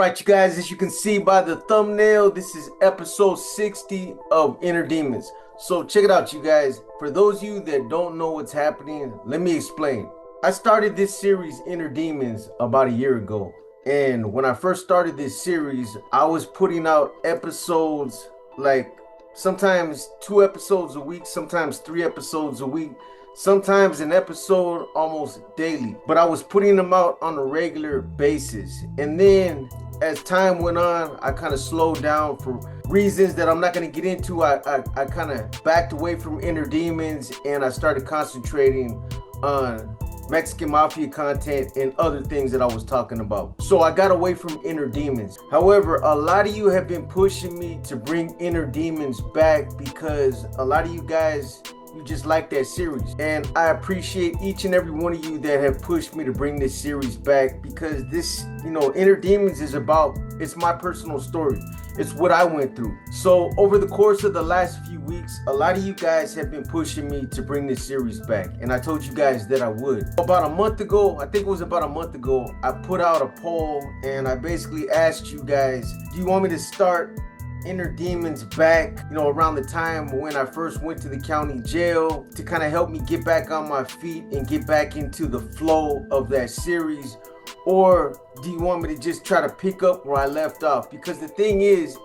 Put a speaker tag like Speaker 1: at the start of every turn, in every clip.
Speaker 1: Alright, you guys, as you can see by the thumbnail, this is episode 60 of Inner Demons. So check it out, you guys. For those of you that don't know what's happening, let me explain. I started this series, Inner Demons, about a year ago. And when I first started this series, I was putting out episodes like sometimes 2 episodes a week, sometimes 3 episodes a week, sometimes an episode almost daily. But I was putting them out on a regular basis. And then as time went on, I kind of slowed down for reasons that I'm not going to get into. I kind of backed away from Inner Demons and I started concentrating on Mexican Mafia content and other things that I was talking about. So I got away from Inner Demons. However, a lot of you have been pushing me to bring Inner Demons back because a lot of you guys, you just like that series. And I appreciate each and every one of you that have pushed me to bring this series back because this, Inner Demons is about, it's my personal story. It's what I went through. So over the course of the last few weeks, a lot of you guys have been pushing me to bring this series back. And I told you guys that I would. About a month ago, I think it was about a month ago, I put out a poll and I basically asked you guys, do you want me to start Inner Demons back, around the time when I first went to the county jail to kind of help me get back on my feet and get back into the flow of that series? Or do you want me to just try to pick up where I left off? Because the thing is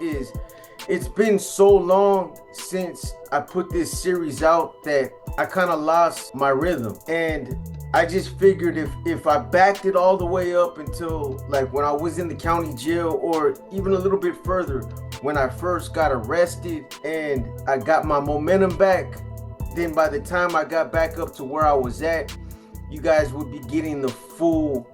Speaker 1: it's been so long since I put this series out that I kind of lost my rhythm. And I just figured if I backed it all the way up until like when I was in the county jail, or even a little bit further when I first got arrested and I got my momentum back, then by the time I got back up to where I was at, you guys would be getting the full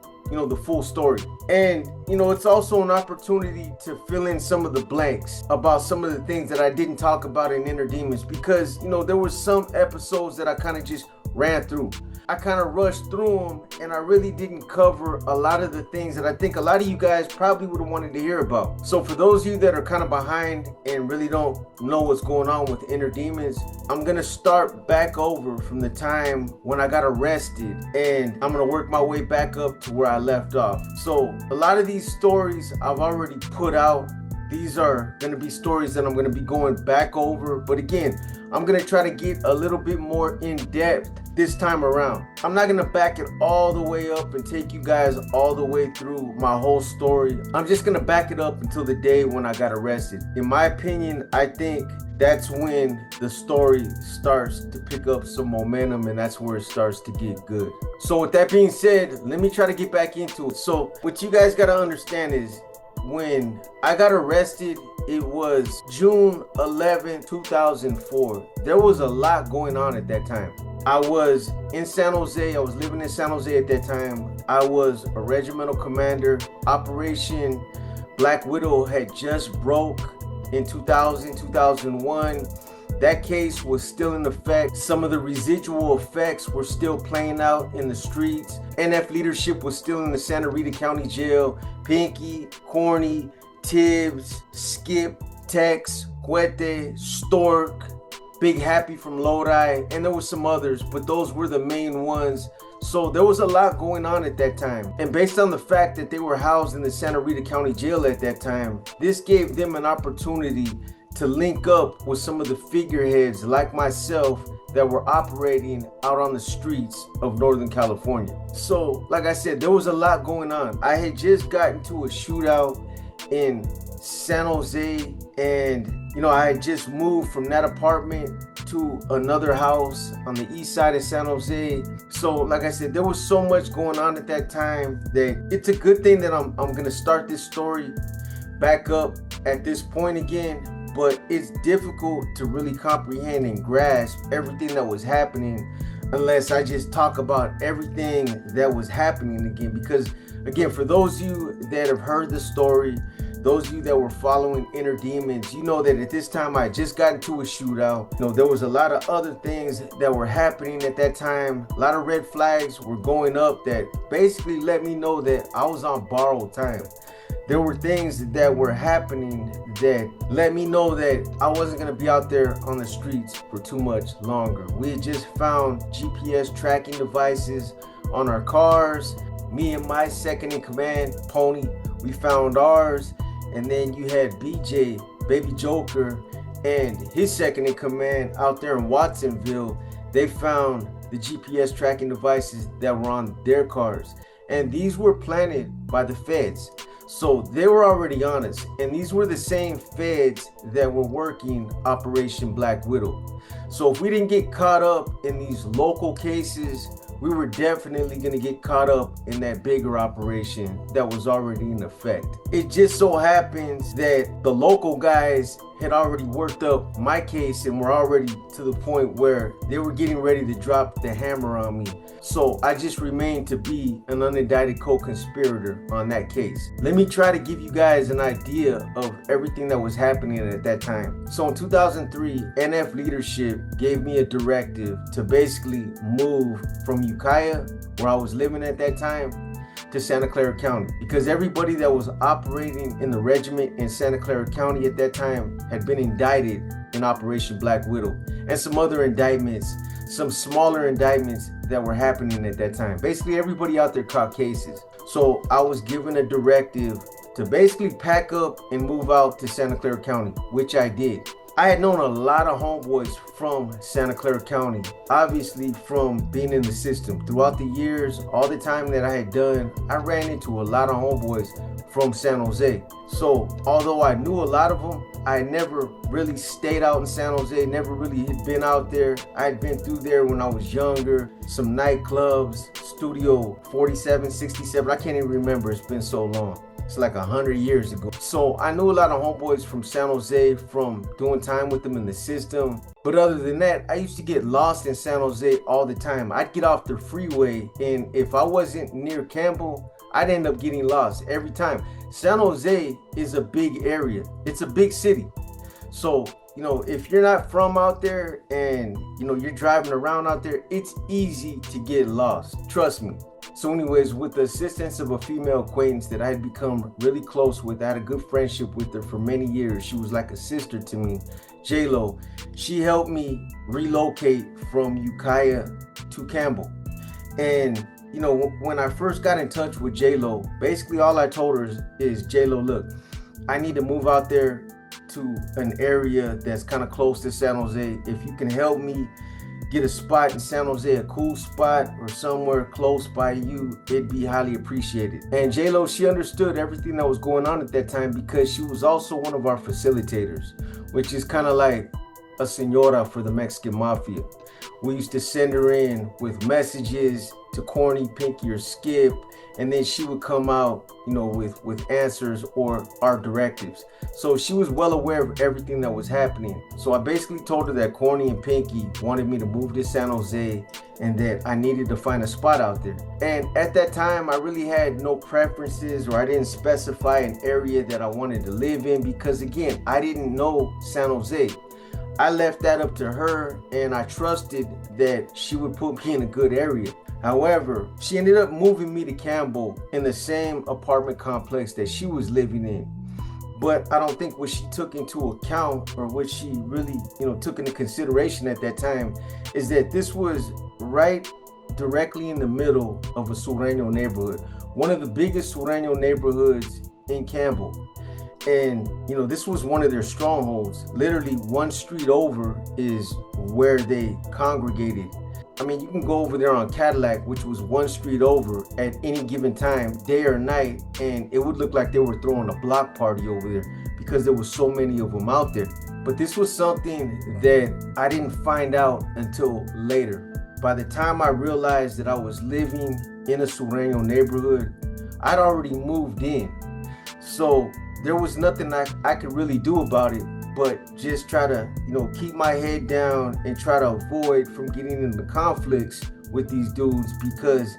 Speaker 1: story. And it's also an opportunity to fill in some of the blanks about some of the things that I didn't talk about in Inner Demons, because there were some episodes that I kind of just ran through. I kind of rushed through them and I really didn't cover a lot of the things that I think a lot of you guys probably would have wanted to hear about. So for those of you that are kind of behind and really don't know what's going on with Inner Demons, I'm gonna start back over from the time when I got arrested and I'm gonna work my way back up to where I left off. So a lot of these stories I've already put out. These are going to be stories that I'm going to be going back over. But again, I'm going to try to get a little bit more in depth this time around. I'm not going to back it all the way up and take you guys all the way through my whole story. I'm just going to back it up until the day when I got arrested. In my opinion, I think that's when the story starts to pick up some momentum and that's where it starts to get good. So with that being said, let me try to get back into it. So what you guys got to understand is, when I got arrested, it was June 11, 2004. There was a lot going on at that time. I was in San Jose. I was living in San Jose at that time. I was a regimental commander. Operation Black Widow had just broke in 2000, 2001. That case was still in effect. Some of the residual effects were still playing out in the streets. NF leadership was still in the Santa Rita County Jail. Pinky, Corny, Tibbs, Skip, Tex, Cuete, Stork, Big Happy from Lodi, and there were some others, but those were the main ones. So there was a lot going on at that time. And based on the fact that they were housed in the Santa Rita County Jail at that time, this gave them an opportunity to link up with some of the figureheads like myself that were operating out on the streets of Northern California. So, like I said, there was a lot going on. I had just gotten to a shootout in San Jose, and I had just moved from that apartment to another house on the east side of San Jose. So, like I said, there was so much going on at that time that it's a good thing that I'm gonna start this story back up at this point again. But it's difficult to really comprehend and grasp everything that was happening unless I just talk about everything that was happening again. Because again, for those of you that have heard the story, those of you that were following Inner Demons, you know that at this time I just got into a shootout. There was a lot of other things that were happening at that time. A lot of red flags were going up that basically let me know that I was on borrowed time. There were things that were happening that let me know that I wasn't going to be out there on the streets for too much longer. We had just found GPS tracking devices on our cars. Me and my second in command, Pony, we found ours, and then you had BJ, Baby Joker, and his second in command out there in Watsonville. They found the GPS tracking devices that were on their cars, and these were planted by the feds. So they were already on us, and these were the same feds that were working Operation Black Widow. So if we didn't get caught up in these local cases, we were definitely going to get caught up in that bigger operation that was already in effect. It just so happens that the local guys had already worked up my case and were already to the point where they were getting ready to drop the hammer on me. So I just remained to be an unindicted co-conspirator on that case. Let me try to give you guys an idea of everything that was happening at that time. So in 2003, NF leadership gave me a directive to basically move from Ukiah, where I was living at that time, to Santa Clara County, because everybody that was operating in the regiment in Santa Clara County at that time had been indicted in Operation Black Widow, and some other indictments, some smaller indictments that were happening at that time. Basically everybody out there caught cases. So I was given a directive to basically pack up and move out to Santa Clara County, which I did. I had known a lot of homeboys from Santa Clara County, obviously from being in the system. Throughout the years, all the time that I had done, I ran into a lot of homeboys from San Jose. So although I knew a lot of them, I never really stayed out in San Jose, never really had been out there. I had been through there when I was younger, some nightclubs, Studio 47, 67, I can't even remember, it's been so long. It's like 100 years ago. So I knew a lot of homeboys from San Jose from doing time with them in the system. But other than that, I used to get lost in San Jose all the time. I'd get off the freeway, and if I wasn't near Campbell, I'd end up getting lost every time. San Jose is a big area. It's a big city. So, if you're not from out there and, you're driving around out there, it's easy to get lost. Trust me. So anyways, with the assistance of a female acquaintance that I had become really close with, I had a good friendship with her for many years. She was like a sister to me, J-Lo. She helped me relocate from Ukiah to Campbell. And, when I first got in touch with J-Lo, basically all I told her is, J-Lo, look, I need to move out there to an area that's kind of close to San Jose. If you can help me get a spot in San Jose, a cool spot or somewhere close by you, it'd be highly appreciated. And J-Lo, she understood everything that was going on at that time because she was also one of our facilitators, which is kind of like a senora for the Mexican mafia. We used to send her in with messages to Corny, Pinky, or Skip, and then she would come out, with answers or our directives. So she was well aware of everything that was happening. So I basically told her that Corny and Pinky wanted me to move to San Jose and that I needed to find a spot out there. And at that time, I really had no preferences, or I didn't specify an area that I wanted to live in because, again, I didn't know San Jose. I left that up to her, and I trusted that she would put me in a good area. However, she ended up moving me to Campbell in the same apartment complex that she was living in. But I don't think what she took into account, or what she really, took into consideration at that time, is that this was right directly in the middle of a Sureño neighborhood, one of the biggest Sureño neighborhoods in Campbell. And, this was one of their strongholds. Literally one street over is where they congregated. I mean, you can go over there on Cadillac, which was one street over, at any given time, day or night, and it would look like they were throwing a block party over there because there were so many of them out there. But this was something that I didn't find out until later. By the time I realized that I was living in a Sureño neighborhood, I'd already moved in. So there was nothing I could really do about it, but just try to, keep my head down and try to avoid from getting into conflicts with these dudes, because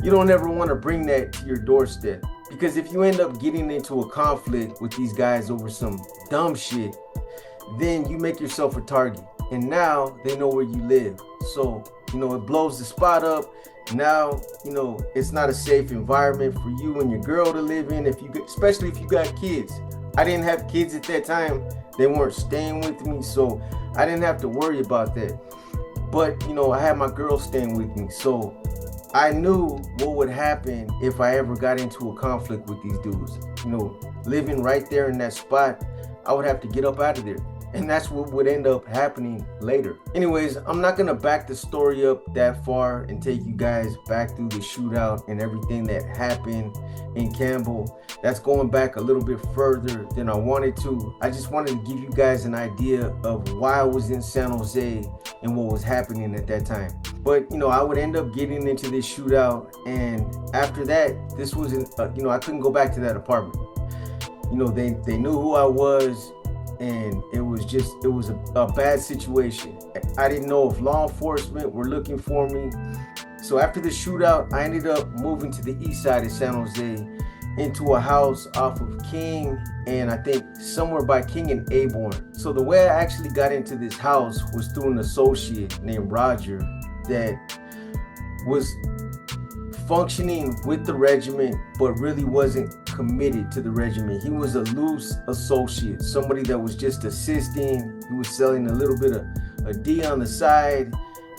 Speaker 1: you don't ever want to bring that to your doorstep. Because if you end up getting into a conflict with these guys over some dumb shit, then you make yourself a target. And now they know where you live. So, it blows the spot up. Now, it's not a safe environment for you and your girl to live in, especially if you got kids. I didn't have kids at that time. They weren't staying with me, so I didn't have to worry about that. But, I had my girl staying with me. So I knew what would happen if I ever got into a conflict with these dudes. Living right there in that spot, I would have to get up out of there. And that's what would end up happening later. Anyways, I'm not gonna back the story up that far and take you guys back through the shootout and everything that happened in Campbell. That's going back a little bit further than I wanted to. I just wanted to give you guys an idea of why I was in San Jose and what was happening at that time. But I would end up getting into this shootout, and after that, this wasn't I couldn't go back to that apartment. They knew who I was, and it was a bad situation. I didn't know if law enforcement were looking for me. So after the shootout, I ended up moving to the east side of San Jose into a house off of King and I think somewhere by King and Aborn. So the way I actually got into this house was through an associate named Roger that was functioning with the regiment but really wasn't committed to the regiment. He was a loose associate, somebody that was just assisting. He was selling a little bit of a D on the side,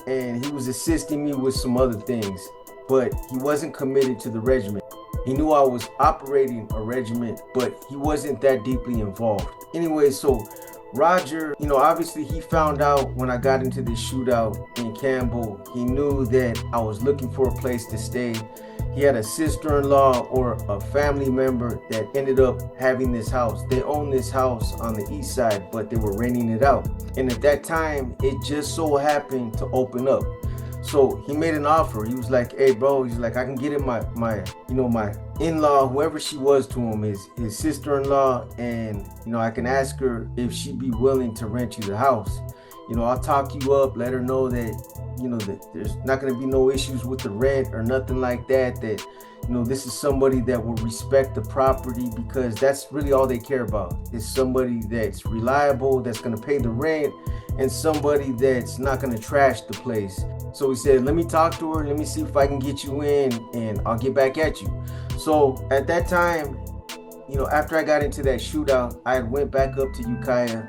Speaker 1: and he was assisting me with some other things, but he wasn't committed to the regiment. He knew I was operating a regiment, but he wasn't that deeply involved. Anyway, so Roger, obviously he found out when I got into this shootout in Campbell. He knew that I was looking for a place to stay. He had a sister-in-law or a family member that ended up having this house. They owned this house on the east side, but they were renting it out. And at that time, it just so happened to open up. So he made an offer. He was like, "Hey, bro," he's like, "I can get in my in-law, whoever she was to him, his sister-in-law, and I can ask her if she'd be willing to rent you the house. I'll talk you up, let her know that that there's not going to be no issues with the rent or nothing like that, that this is somebody that will respect the property, because that's really all they care about, is somebody that's reliable, that's going to pay the rent, and somebody that's not going to trash the place." So he said, "Let me talk to her, let me see if I can get you in, and I'll get back at you." So at that time, after I got into that shootout, I went back up to Ukiah.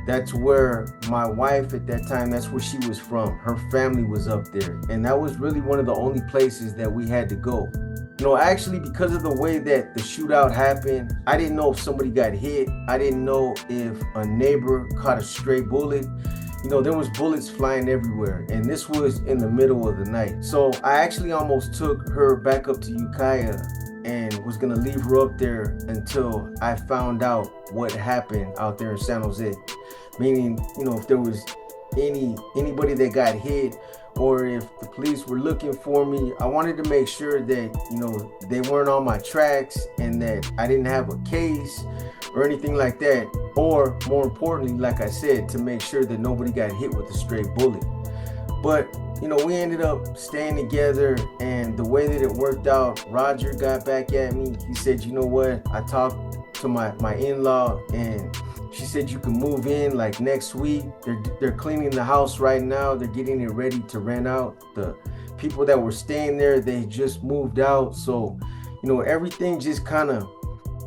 Speaker 1: That's where my wife at that time, that's where she was from. Her family was up there. And that was really one of the only places that we had to go. Actually, because of the way that the shootout happened, I didn't know if somebody got hit. I didn't know if a neighbor caught a stray bullet. There was bullets flying everywhere, and this was in the middle of the night. So I actually almost took her back up to Ukiah and was gonna leave her up there until I found out what happened out there in San Jose. Meaning, if there was anybody that got hit, or if the police were looking for me, I wanted to make sure that, they weren't on my tracks and that I didn't have a case or anything like that. Or more importantly, like I said, to make sure that nobody got hit with a stray bullet. But, we ended up staying together, and the way that it worked out, Roger got back at me. He said, "You know what? I talked to my in-law, and she said you can move in like next week. They're cleaning the house right now. They're getting it ready to rent out. The people that were staying there, they just moved out." So, everything just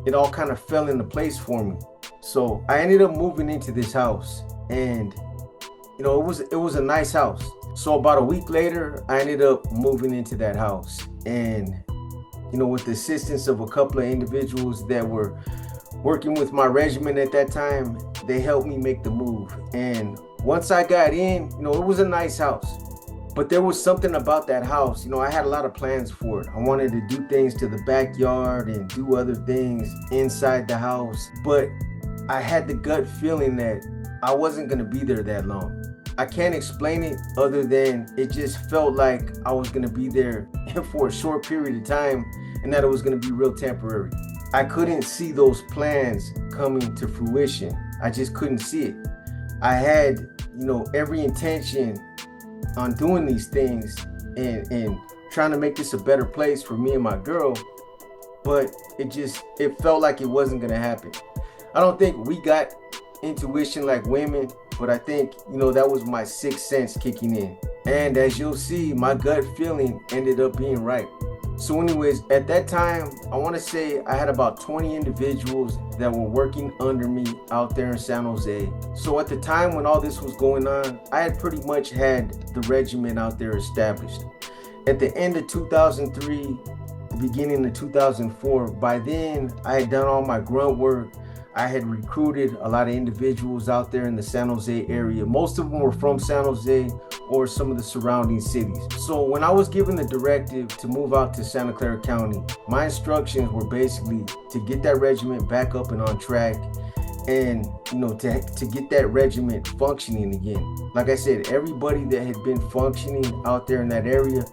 Speaker 1: it all kind of fell into place for me. So I ended up moving into this house, and it was a nice house. So about a week later, I ended up moving into that house, and with the assistance of a couple of individuals that were working with my regiment at that time, they helped me make the move. And once I got in, it was a nice house, but there was something about that house. I had a lot of plans for it. I wanted to do things to the backyard and do other things inside the house, but I had the gut feeling that I wasn't going to be there that long. I can't explain it other than it just felt like I was going to be there for a short period of time, and that it was going to be real temporary. I couldn't see those plans coming to fruition. I just couldn't see it. I had, every intention on doing these things and trying to make this a better place for me and my girl, but it felt like it wasn't going to happen. I don't think we got intuition like women, but I think, that was my sixth sense kicking in. And as you'll see, my gut feeling ended up being right. So anyways, at that time, I want to say I had about 20 individuals that were working under me out there in San Jose. So at the time when all this was going on, I had pretty much had the regiment out there established. At the end of 2003, the beginning of 2004, by then I had done all my grunt work. I had recruited a lot of individuals out there in the San Jose area. Most of them were from San Jose or some of the surrounding cities. So when I was given the directive to move out to Santa Clara County, my instructions were basically to get that regiment back up and on track, and to get that regiment functioning again. Like I said, everybody that had been functioning out there in that area,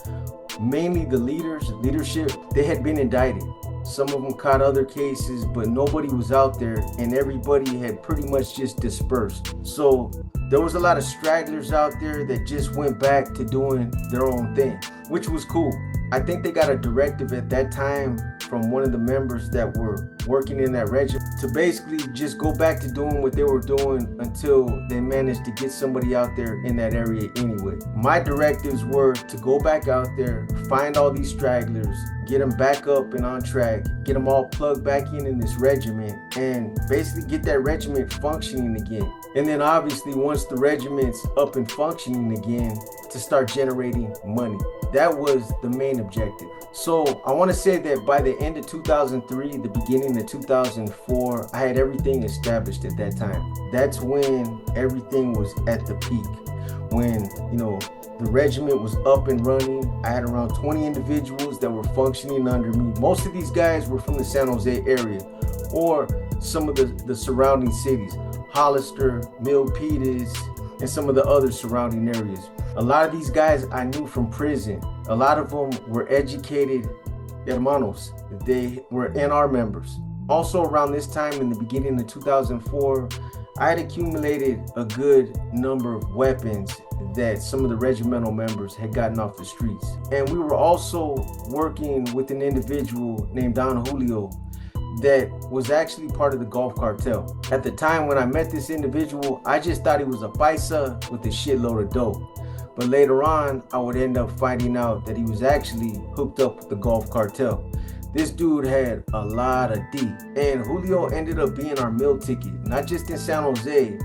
Speaker 1: mainly the leadership, they had been indicted. Some of them caught other cases, but nobody was out there, and everybody had pretty much just dispersed. So there was a lot of stragglers out there that just went back to doing their own thing, which was cool. I think they got a directive at that time from one of the members that were working in that regiment to basically just go back to doing what they were doing until they managed to get somebody out there in that area anyway. My directives were to go back out there, find all these stragglers, get them back up and on track, get them all plugged back in this regiment, and basically get that regiment functioning again. And then obviously once the regiment's up and functioning again, to start generating money. That was the main objective. So I want to say that by the end of 2003, the beginning of 2004, I had everything established at that time. That's when everything was at the peak. When, the regiment was up and running. I had around 20 individuals that were functioning under me. Most of these guys were from the San Jose area or some of the surrounding cities, Hollister, Milpitas, and some of the other surrounding areas. A lot of these guys I knew from prison. A lot of them were educated hermanos. They were NR members. Also around this time in the beginning of 2004, I had accumulated a good number of weapons that some of the regimental members had gotten off the streets. And we were also working with an individual named Don Julio that was actually part of the Gulf Cartel. At the time when I met this individual, I just thought he was a paisa with a shitload of dope. But later on, I would end up finding out that he was actually hooked up with the Gulf Cartel. This dude had a lot of D. And Julio ended up being our meal ticket, not just in San Jose,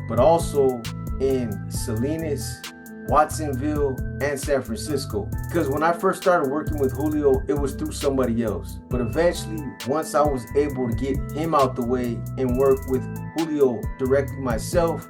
Speaker 1: but also in Salinas, Watsonville, and San Francisco. Because when I first started working with Julio, it was through somebody else. But eventually, once I was able to get him out the way and work with Julio directly myself,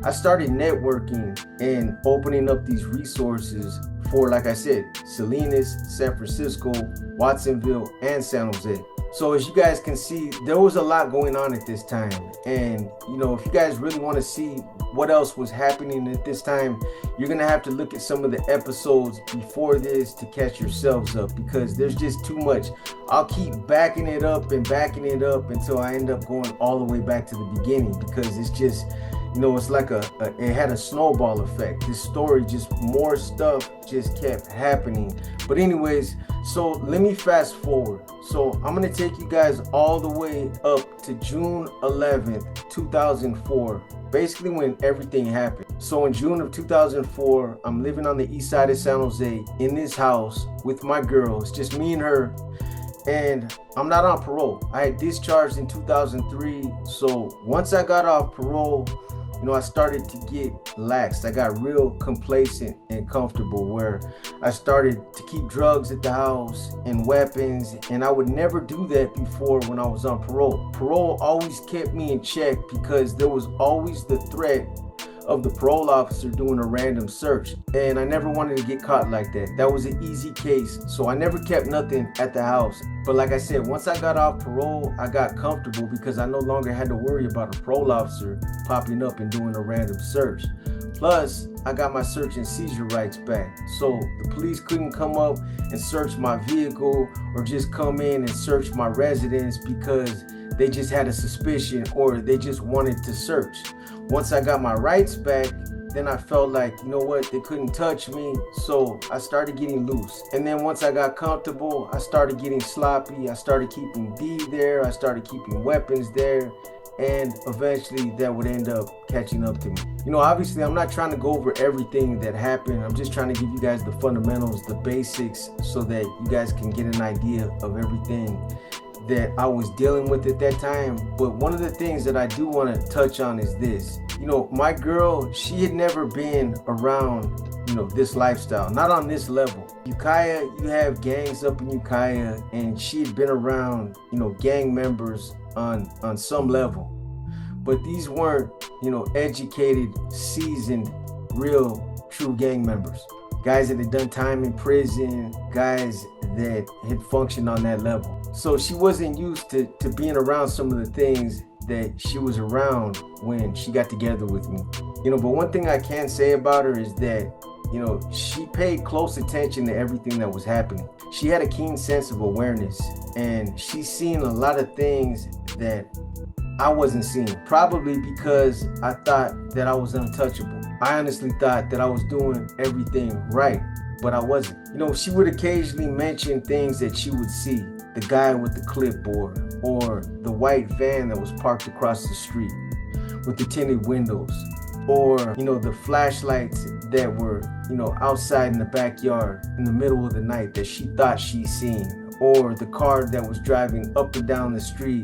Speaker 1: I started networking and opening up these resources for, like I said, Salinas, San Francisco, Watsonville, and San Jose. So as you guys can see, there was a lot going on at this time. And, if you guys really want to see what else was happening at this time, you're going to have to look at some of the episodes before this to catch yourselves up, because there's just too much. I'll keep backing it up until I end up going all the way back to the beginning, because it's just, it's like it had a snowball effect. This story, just more stuff just kept happening. But anyways, so let me fast forward. So I'm going to take you guys all the way up to June 11th, 2004, basically when everything happened. So in June of 2004, I'm living on the east side of San Jose in this house with my girl. It's just me and her. And I'm not on parole. I had discharged in 2003. So once I got off parole, I started to get laxed. I got real complacent and comfortable, where I started to keep drugs at the house and weapons, and I would never do that before when I was on parole. Parole always kept me in check because there was always the threat of the parole officer doing a random search, and I never wanted to get caught like that. That was an easy case, so I never kept nothing at the house. But like I said, once I got off parole, I got comfortable because I no longer had to worry about a parole officer popping up and doing a random search. Plus, I got my search and seizure rights back, so the police couldn't come up and search my vehicle or just come in and search my residence because they just had a suspicion or they just wanted to search. Once I got my rights back, then I felt like, they couldn't touch me, so I started getting loose. And then once I got comfortable, I started getting sloppy. I started keeping D there, I started keeping weapons there, and eventually that would end up catching up to me. Obviously I'm not trying to go over everything that happened. I'm just trying to give you guys the fundamentals, the basics, so that you guys can get an idea of everything that I was dealing with at that time. But one of the things that I do want to touch on is this. My girl, she had never been around, this lifestyle, not on this level. Ukiah, you have gangs up in Ukiah, and she had been around, gang members on some level. But these weren't, educated, seasoned, real, true gang members. Guys that had done time in prison, guys that had functioned on that level. So she wasn't used to being around some of the things that she was around when she got together with me. But one thing I can say about her is that, she paid close attention to everything that was happening. She had a keen sense of awareness, and she's seen a lot of things that I wasn't seeing, probably because I thought that I was untouchable. I honestly thought that I was doing everything right, but I wasn't. She would occasionally mention things that she would see. The guy with the clipboard, or the white van that was parked across the street with the tinted windows, or, the flashlights that were, outside in the backyard in the middle of the night that she thought she seen, or the car that was driving up and down the street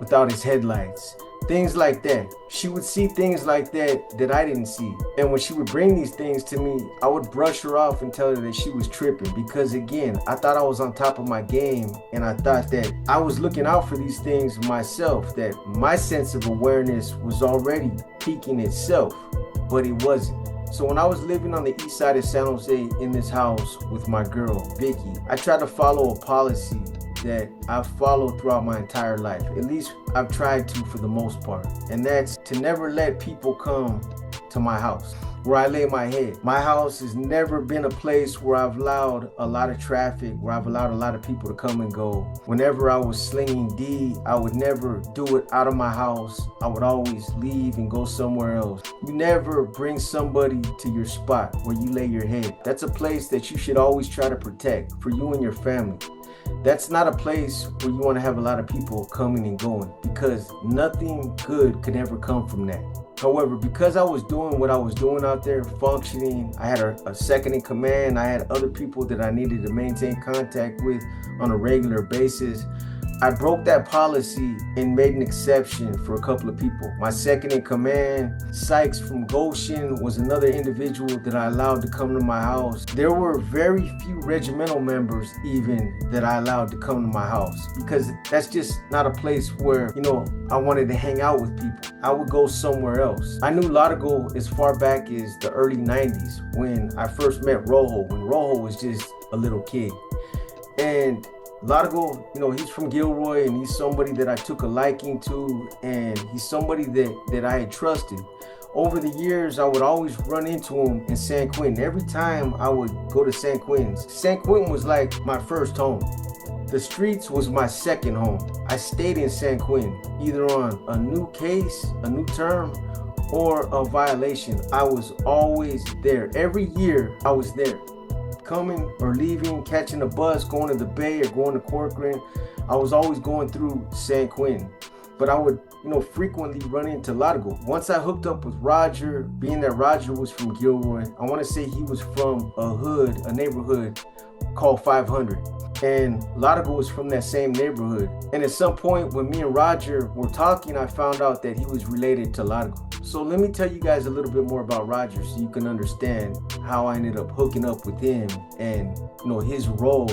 Speaker 1: without its headlights. Things like that. She would see things like that I didn't see. And when she would bring these things to me, I would brush her off and tell her that she was tripping, because again, I thought I was on top of my game, and I thought that I was looking out for these things myself, that my sense of awareness was already peaking itself, but it wasn't. So when I was living on the east side of San Jose in this house with my girl, Vicky, I tried to follow a policy that I've followed throughout my entire life. At least I've tried to, for the most part. And that's to never let people come to my house where I lay my head. My house has never been a place where I've allowed a lot of traffic, where I've allowed a lot of people to come and go. Whenever I was slinging D, I would never do it out of my house. I would always leave and go somewhere else. You never bring somebody to your spot where you lay your head. That's a place that you should always try to protect for you and your family. That's not a place where you want to have a lot of people coming and going, because nothing good could ever come from that. However, because I was doing what I was doing out there, functioning, I had a second in command, I had other people that I needed to maintain contact with on a regular basis, I broke that policy and made an exception for a couple of people. My second in command, Sykes from Goshen, was another individual that I allowed to come to my house. There were very few regimental members even that I allowed to come to my house, because that's just not a place where, I wanted to hang out with people. I would go somewhere else. I knew Lauderdale as far back as the early 90s when I first met Rojo, when Rojo was just a little kid. And Lauderdale, he's from Gilroy, and he's somebody that I took a liking to, and he's somebody that I had trusted. Over the years, I would always run into him in San Quentin. Every time I would go to San Quentin was like my first home. The streets was my second home. I stayed in San Quentin, either on a new case, a new term, or a violation. I was always there. Every year, I was there. Coming or leaving, catching a bus, going to the Bay or going to Corcoran. I was always going through San Quentin. But I would, frequently run into Lauderdale. Once I hooked up with Roger, being that Roger was from Gilroy, I want to say he was from a neighborhood called 500. And Lauderdale was from that same neighborhood. And at some point when me and Roger were talking, I found out that he was related to Lauderdale. So let me tell you guys a little bit more about Roger so you can understand how I ended up hooking up with him and, his role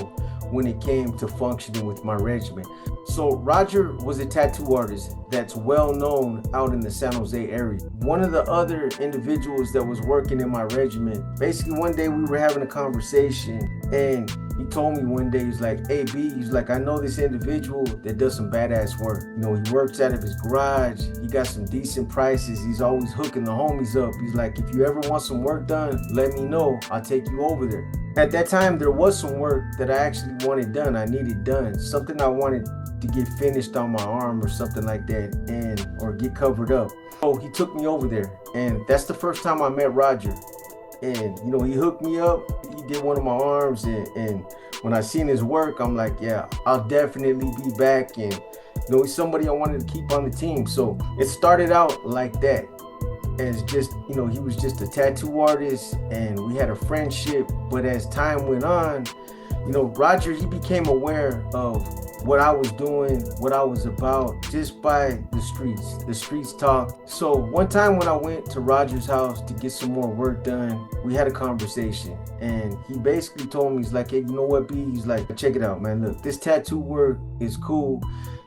Speaker 1: when it came to functioning with my regiment. So Roger was a tattoo artist that's well known out in the San Jose area. One of the other individuals that was working in my regiment, basically one day we were having a conversation, and he told me one day, he's like, "Hey B," he's like, "I know this individual that does some badass work. He works out of his garage. He got some decent prices. He's always hooking the homies up. He's like, if you ever want some work done, let me know. I'll take you over there." At that time, there was some work that I actually wanted done. I needed done. Something I wanted to get finished on my arm or something like that, or get covered up. So he took me over there, and that's the first time I met Roger. And he hooked me up. He did one of my arms, and when I seen his work, I'm like, yeah, I'll definitely be back. And he's somebody I wanted to keep on the team. So it started out like that, as just he was just a tattoo artist, and we had a friendship. But as time went on, Roger, he became aware of what I was doing, what I was about, just by the streets talk. So one time when I went to Roger's house to get some more work done, we had a conversation, and he basically told me, he's like, hey, you know what, B? He's like, check it out, man. Look, this tattoo work is cool.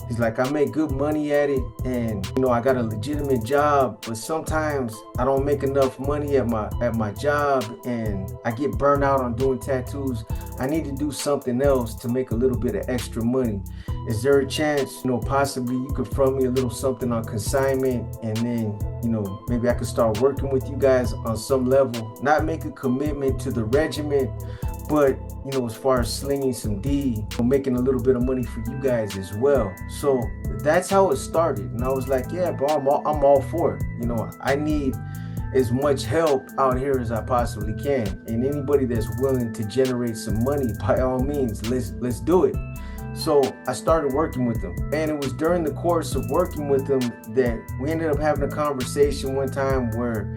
Speaker 1: He's like, I make good money at it, and I got a legitimate job, but sometimes I don't make enough money at my job, and I get burned out on doing tattoos. I need to do something else to make a little bit of extra money. Is there a chance, possibly you could front me a little something on consignment, and then, maybe I could start working with you guys on some level, not make a commitment to the regiment, but as far as slinging some D, making a little bit of money for you guys as well. So that's how it started, and I was like, yeah, bro, I'm all for it. I need as much help out here as I possibly can, and anybody that's willing to generate some money, by all means, let's do it. So I started working with him, and it was during the course of working with him that we ended up having a conversation one time where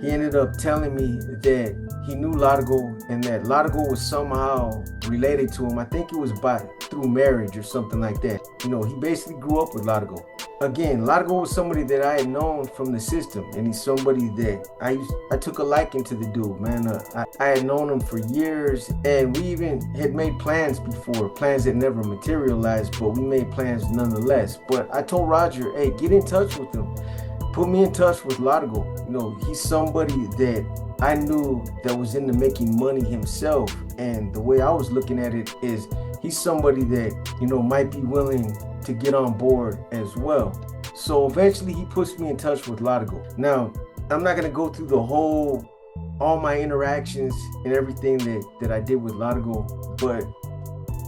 Speaker 1: he ended up telling me that he knew Largo, and that Largo was somehow related to him. I think it was through marriage or something like that. He basically grew up with Largo. Again, Largo was somebody that I had known from the system, and he's somebody that I took a liking to the dude, man. I had known him for years, and we even had made plans before, plans that never materialized, but we made plans nonetheless. But I told Roger, hey, get in touch with him. Put me in touch with Largo. He's somebody that I knew that was into making money himself, and the way I was looking at it is he's somebody that might be willing to get on board as well. So eventually he puts me in touch with Largo. Now, I'm not gonna go through all my interactions and everything that I did with Largo, but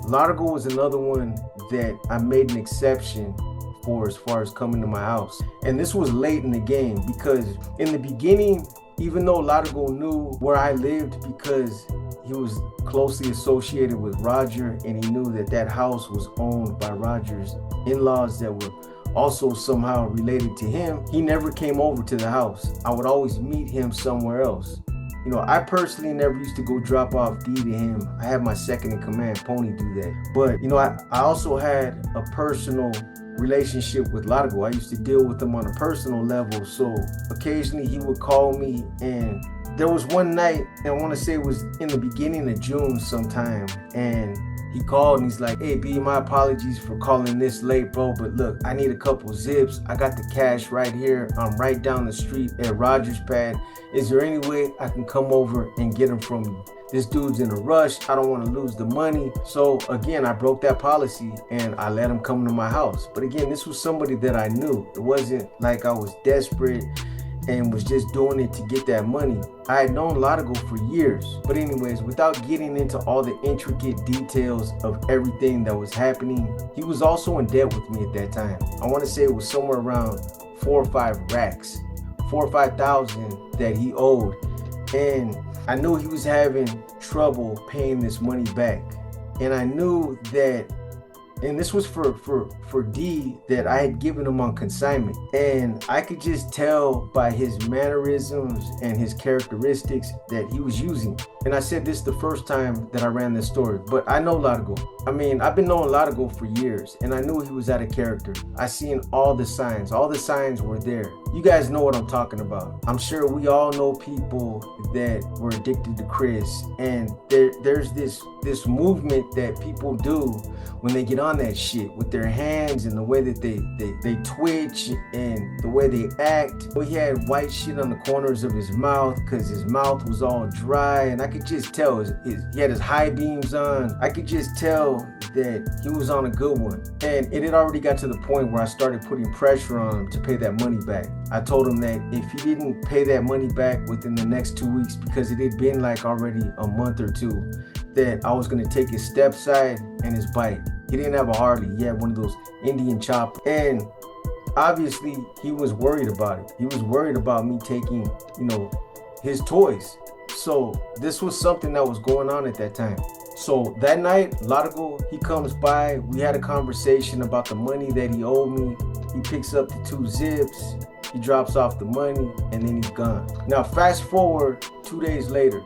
Speaker 1: Largo was another one that I made an exception for as far as coming to my house. And this was late in the game, because in the beginning, even though Largo knew where I lived because he was closely associated with Roger, and he knew that house was owned by Roger's in-laws that were also somehow related to him, he never came over to the house. I would always meet him somewhere else. I personally never used to go drop off D to him. I had my second in command, Pony, do that. But I also had a personal relationship with Largo. I used to deal with him on a personal level, so occasionally he would call me. And there was one night, and I want to say it was in the beginning of June sometime, and he called and he's like, hey B, my apologies for calling this late, bro, but look, I need a couple zips. I got the cash right here. I'm right down the street at Roger's pad. Is there any way I can come over and get them from you? This dude's in a rush. I don't want to lose the money. So again, I broke that policy and I let him come to my house. But again, this was somebody that I knew. It wasn't like I was desperate and was just doing it to get that money. I had known Largo for years. But anyways, without getting into all the intricate details of everything that was happening, he was also in debt with me at that time. I want to say it was somewhere around 4 or 5 racks, 4,000 or 5,000 that he owed. And I knew he was having trouble paying this money back. And I knew that, and this was for D, that I had given him on consignment. And I could just tell by his mannerisms and his characteristics that he was using. And I said this the first time that I ran this story, but I know Largo. I mean, I've been knowing Largo for years, and I knew he was out of character. I seen all the signs. All the signs were there. You guys know what I'm talking about. I'm sure we all know people that were addicted to Chris, and there's this movement that people do when they get on that shit with their hands and the way that they twitch and the way they act. Well, he had white shit on the corners of his mouth because his mouth was all dry, and I could just tell he had his high beams on. I could just tell that he was on a good one. And it had already got to the point where I started putting pressure on him to pay that money back. I told him that if he didn't pay that money back within the next 2 weeks, because it had been like already a month or two, that I was gonna take his step side and his bike. He didn't have a Harley, he had one of those Indian choppers. And obviously he was worried about it. He was worried about me taking, his toys. So this was something that was going on at that time. So that night, Largo, he comes by. We had a conversation about the money that he owed me. He picks up the 2 zips. He drops off the money, and then he's gone. Now, fast forward 2 days later,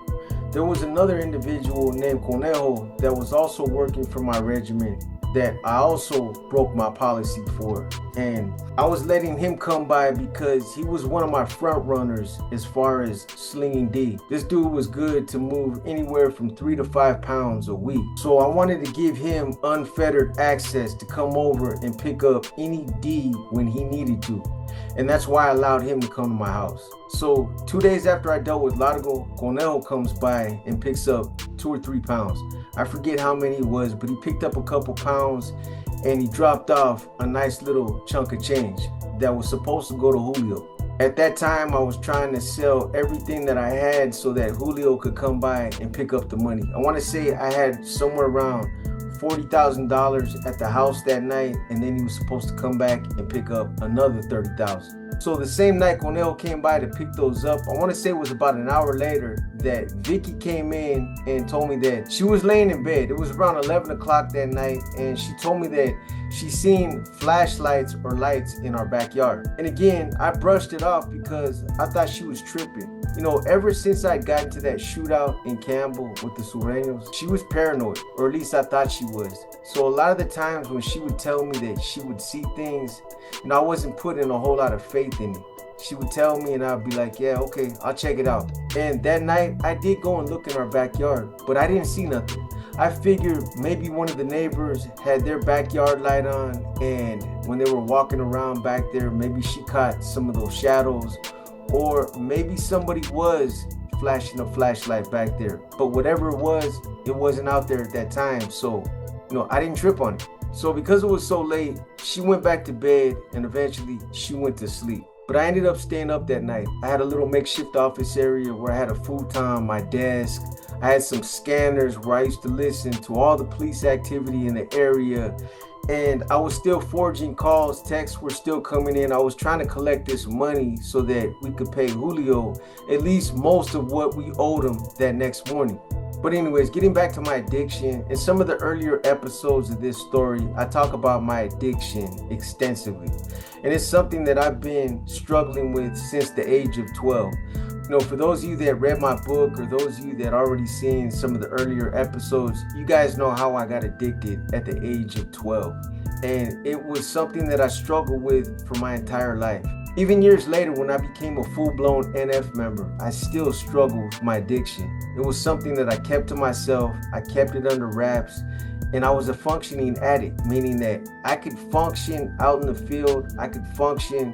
Speaker 1: there was another individual named Conejo that was also working for my regiment, that I also broke my policy for. And I was letting him come by because he was one of my front runners as far as slinging D. This dude was good to move anywhere from 3 to 5 pounds a week. So I wanted to give him unfettered access to come over and pick up any D when he needed to. And that's why I allowed him to come to my house. So 2 days after I dealt with Largo, Conejo comes by and picks up 2 or 3 pounds. I forget how many it was, but he picked up a couple pounds and he dropped off a nice little chunk of change that was supposed to go to Julio. At that time, I was trying to sell everything that I had so that Julio could come by and pick up the money. I want to say I had somewhere around $40,000 at the house that night, and then he was supposed to come back and pick up another $30,000. So the same night Conejo came by to pick those up, I want to say it was about an hour later that Vicky came in and told me that she was laying in bed. It was around 11 o'clock that night, and she told me that she seen flashlights or lights in our backyard. And again, I brushed it off because I thought she was tripping. You know, ever since I'd gotten to that shootout in Campbell with the Sureños, she was paranoid, or at least I thought she was. So a lot of the times when she would tell me that she would see things, you know, I wasn't putting a whole lot of faith in it. She would tell me and I'd be like, yeah, okay, I'll check it out. And that night I did go and look in our backyard, but I didn't see nothing. I figured maybe one of the neighbors had their backyard light on, and when they were walking around back there, maybe she caught some of those shadows, or maybe somebody was flashing a flashlight back there. But whatever it wasn't out there at that time. So, you know, I didn't trip on it. So because it was so late, she went back to bed and eventually she went to sleep. But I ended up staying up that night. I had a little makeshift office area where I had a futon, my desk. I had some scanners where I used to listen to all the police activity in the area. And I was still forging calls, texts were still coming in. I was trying to collect this money so that we could pay Julio at least most of what we owed him that next morning. But anyways, getting back to my addiction, in some of the earlier episodes of this story, I talk about my addiction extensively. And it's something that I've been struggling with since the age of 12. You know, for those of you that read my book or those of you that already seen some of the earlier episodes, you guys know how I got addicted at the age of 12. And it was something that I struggled with for my entire life. Even years later, when I became a full-blown NF member, I still struggled with my addiction. It was something that I kept to myself, I kept it under wraps, and I was a functioning addict, meaning that I could function out in the field, I could function,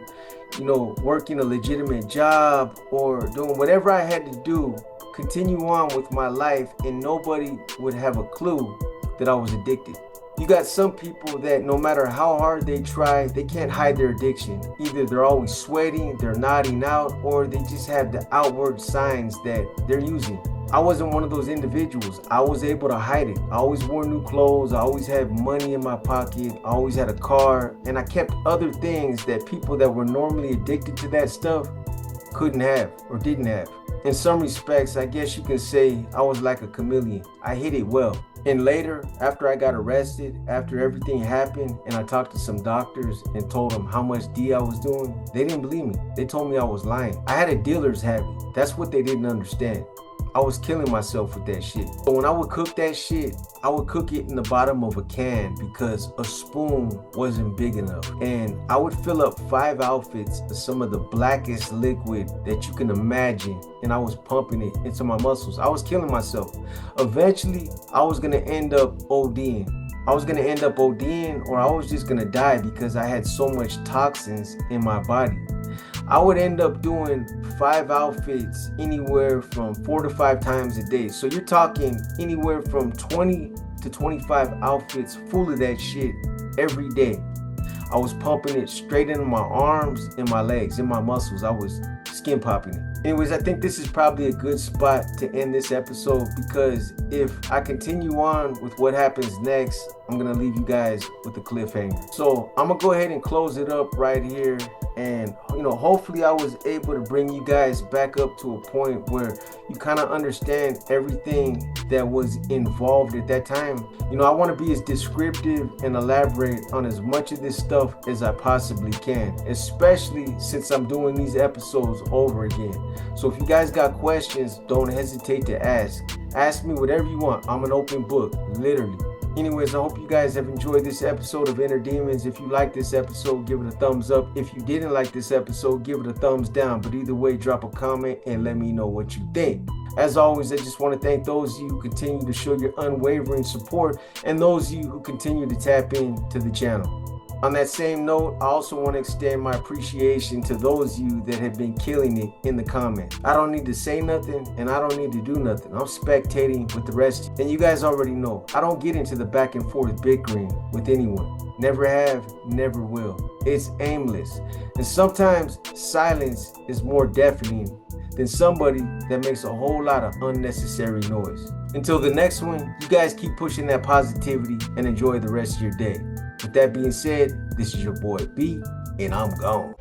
Speaker 1: you know, working a legitimate job or doing whatever I had to do, continue on with my life, and nobody would have a clue that I was addicted. You got some people that no matter how hard they try, they can't hide their addiction. Either they're always sweating, they're nodding out, or they just have the outward signs that they're using. I wasn't one of those individuals. I was able to hide it. I always wore new clothes. I always had money in my pocket. I always had a car. And I kept other things that people that were normally addicted to that stuff couldn't have or didn't have. In some respects, I guess you can say I was like a chameleon. I hid it well. And later, after I got arrested, after everything happened, and I talked to some doctors and told them how much D I was doing, they didn't believe me. They told me I was lying. I had a dealer's habit. That's what they didn't understand. I was killing myself with that shit. So when I would cook that shit, I would cook it in the bottom of a can because a spoon wasn't big enough. And I would fill up 5 outfits of some of the blackest liquid that you can imagine. And I was pumping it into my muscles. I was killing myself. Eventually, I was gonna end up ODing. I was gonna end up ODing, or I was just gonna die because I had so much toxins in my body. I would end up doing 5 outfits anywhere from 4 to 5 times a day. So you're talking anywhere from 20 to 25 outfits full of that shit every day. I was pumping it straight into my arms and my legs and my muscles. I was skin popping it. Anyways, I think this is probably a good spot to end this episode, because if I continue on with what happens next, I'm gonna leave you guys with a cliffhanger. So I'm gonna go ahead and close it up right here. And you know, hopefully I was able to bring you guys back up to a point where you kind of understand everything that was involved at that time. You know, I want to be as descriptive and elaborate on as much of this stuff as I possibly can, especially since I'm doing these episodes over again. So if you guys got questions, don't hesitate to ask. Ask me whatever you want. I'm an open book, literally. Anyways, I hope you guys have enjoyed this episode of Inner Demons. If you like this episode, give it a thumbs up. If you didn't like this episode, give it a thumbs down. But either way, drop a comment and let me know what you think. As always, I just want to thank those of you who continue to show your unwavering support and those of you who continue to tap into the channel. On that same note, I also want to extend my appreciation to those of you that have been killing it in the comments. I don't need to say nothing and I don't need to do nothing. I'm spectating with the rest. And you guys already know, I don't get into the back and forth bickering with anyone. Never have, never will. It's aimless. And sometimes silence is more deafening than somebody that makes a whole lot of unnecessary noise. Until the next one, you guys keep pushing that positivity and enjoy the rest of your day. With that being said, this is your boy B, and I'm gone.